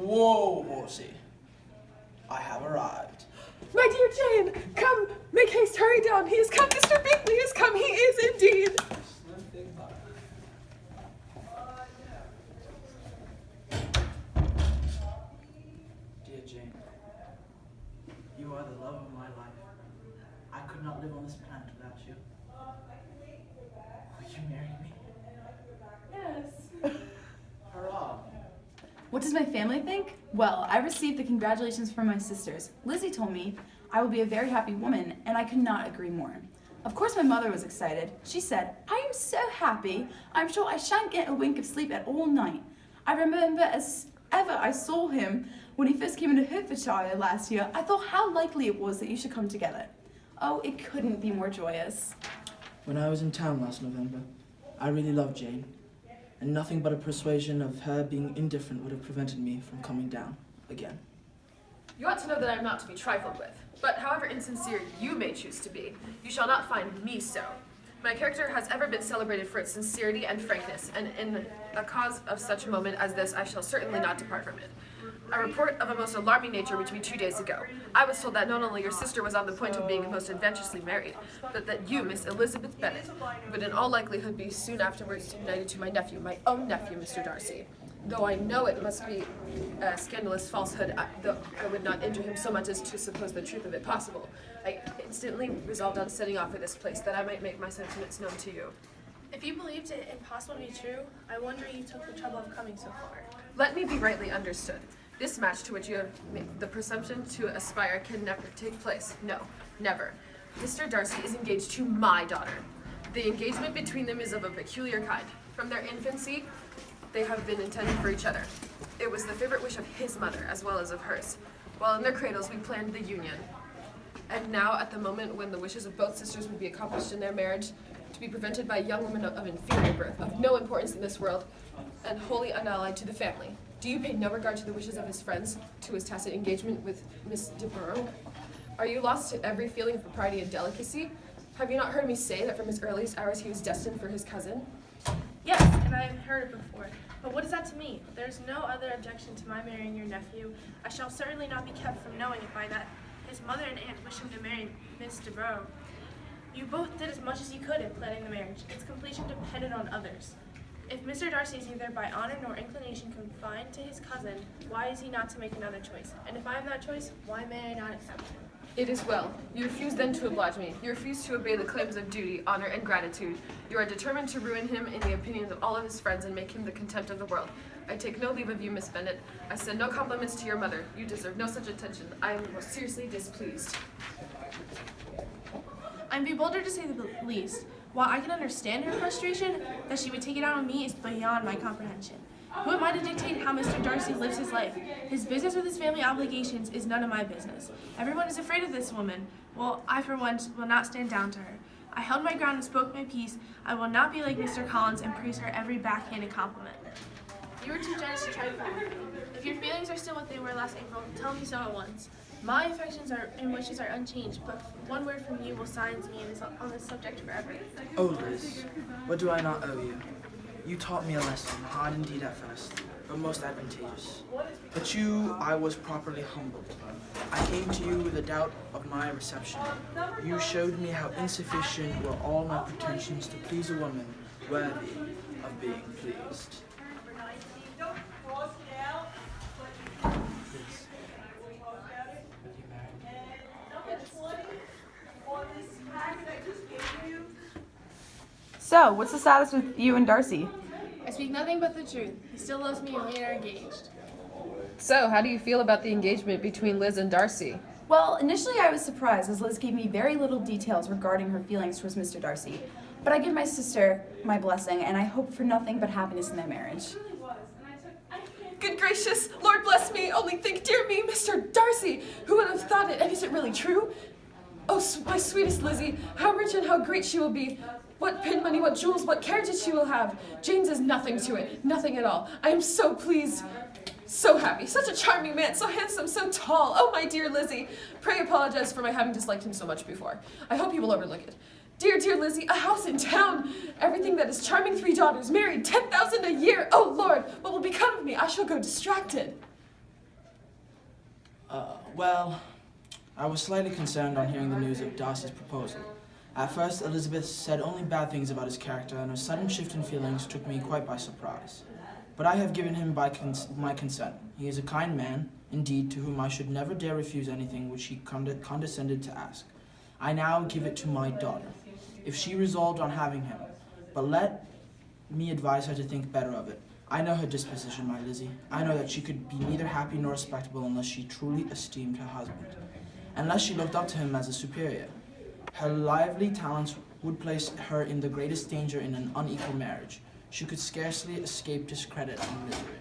Whoa, horsey. I have arrived. My dear Jane, come, make haste, hurry down. He has come, Mr. Bingley has come, he is indeed. Dear Jane, you are the love of my life. I could not live on this planet without you. Will you marry me? Yes. Hurrah. What does my family think? Well, I received the congratulations from my sisters. Lizzie told me I will be a very happy woman, and I could not agree more. Of course, my mother was excited. She said, I am so happy. I'm sure I shan't get a wink of sleep at all night. I remember as ever I saw him when he first came into Hertfordshire last year. I thought how likely it was that you should come together. Oh, it couldn't be more joyous. When I was in town last November, I really loved Jane, and nothing but a persuasion of her being indifferent would have prevented me from coming down again. You ought to know that I am not to be trifled with, but however insincere you may choose to be, you shall not find me so. My character has ever been celebrated for its sincerity and frankness, and in a cause of such a moment as this, I shall certainly not depart from it. A report of a most alarming nature reached me 2 days ago. I was told that not only your sister was on the point of being most adventurously married, but that you, Miss Elizabeth Bennet, would in all likelihood be soon afterwards united to my nephew, my own nephew, Mr. Darcy. Though I know it must be a scandalous falsehood, though I would not injure him so much as to suppose the truth of it possible. I instantly resolved on setting off for this place, that I might make my sentiments known to you. If you believed it impossible to be true, I wonder you took the trouble of coming so far. Let me be rightly understood. This match to which you have made the presumption to aspire can never take place. No, never. Mr. Darcy is engaged to my daughter. The engagement between them is of a peculiar kind. From their infancy, they have been intended for each other. It was the favorite wish of his mother, as well as of hers. While in their cradles, we planned the union. And now, at the moment when the wishes of both sisters would be accomplished in their marriage, to be prevented by a young woman of inferior birth, of no importance in this world, and wholly unallied to the family. Do you pay no regard to the wishes of his friends, to his tacit engagement with Miss de Bourgh? Are you lost to every feeling of propriety and delicacy? Have you not heard me say that from his earliest hours he was destined for his cousin? Yes, and I have heard it before. But what is that to me? There is no other objection to my marrying your nephew. I shall certainly not be kept from knowing it by that his mother and aunt wish him to marry Miss de Bourgh. You both did as much as you could in planning the marriage. Its completion depended on others. If Mr. Darcy is neither by honor nor inclination confined to his cousin, why is he not to make another choice? And if I am that choice, why may I not accept him? It is well. You refuse then to oblige me. You refuse to obey the claims of duty, honor, and gratitude. You are determined to ruin him in the opinions of all of his friends and make him the contempt of the world. I take no leave of you, Miss Bennet. I send no compliments to your mother. You deserve no such attention. I am most seriously displeased. I'm bewildered to say the least. While I can understand her frustration, that she would take it out on me is beyond my comprehension. Who am I to dictate how Mr. Darcy lives his life? His business with his family obligations is none of my business. Everyone is afraid of this woman. Well, I for once will not stand down to her. I held my ground and spoke my piece. I will not be like Mr. Collins and praise her every backhanded compliment. You were too generous to try to fool me. If your feelings are still what they were last April, tell me so at once. My affections and wishes are unchanged, but one word from you will silence me on this subject forever. Oh, Liz, what do I not owe you? You taught me a lesson, hard indeed at first, but most advantageous. But you, I was properly humbled. I came to you with a doubt of my reception. You showed me how insufficient were all my pretensions to please a woman worthy of being pleased. So, what's the status with you and Darcy? I speak nothing but the truth. He still loves me and we are engaged. So, how do you feel about the engagement between Liz and Darcy? Well, initially I was surprised as Liz gave me very little details regarding her feelings towards Mr. Darcy. But I give my sister my blessing and I hope for nothing but happiness in their marriage. Good gracious, Lord bless me, only think, dear me, Mr. Darcy, who would have thought it, and is it really true? Oh, my sweetest Lizzie, how rich and how great she will be. What pin money, what jewels, what carriages she will have. Jane's is nothing to it, nothing at all. I am so pleased, so happy. Such a charming man, so handsome, so tall. Oh, my dear Lizzie, pray apologize for my having disliked him so much before. I hope you will overlook it. Dear, dear Lizzie, a house in town, everything that is charming, 3 daughters, married, 10,000 a year. Oh, Lord, what will become of me? I shall go distracted. Well, I was slightly concerned on hearing the news of Darcy's proposal. At first, Elizabeth said only bad things about his character, and her sudden shift in feelings took me quite by surprise. But I have given him my consent. He is a kind man, indeed, to whom I should never dare refuse anything which he condescended to ask. I now give it to my daughter, if she resolved on having him. But let me advise her to think better of it. I know her disposition, my Lizzie. I know that she could be neither happy nor respectable unless she truly esteemed her husband, unless she looked up to him as a superior. Her lively talents would place her in the greatest danger in an unequal marriage. She could scarcely escape discredit and misery.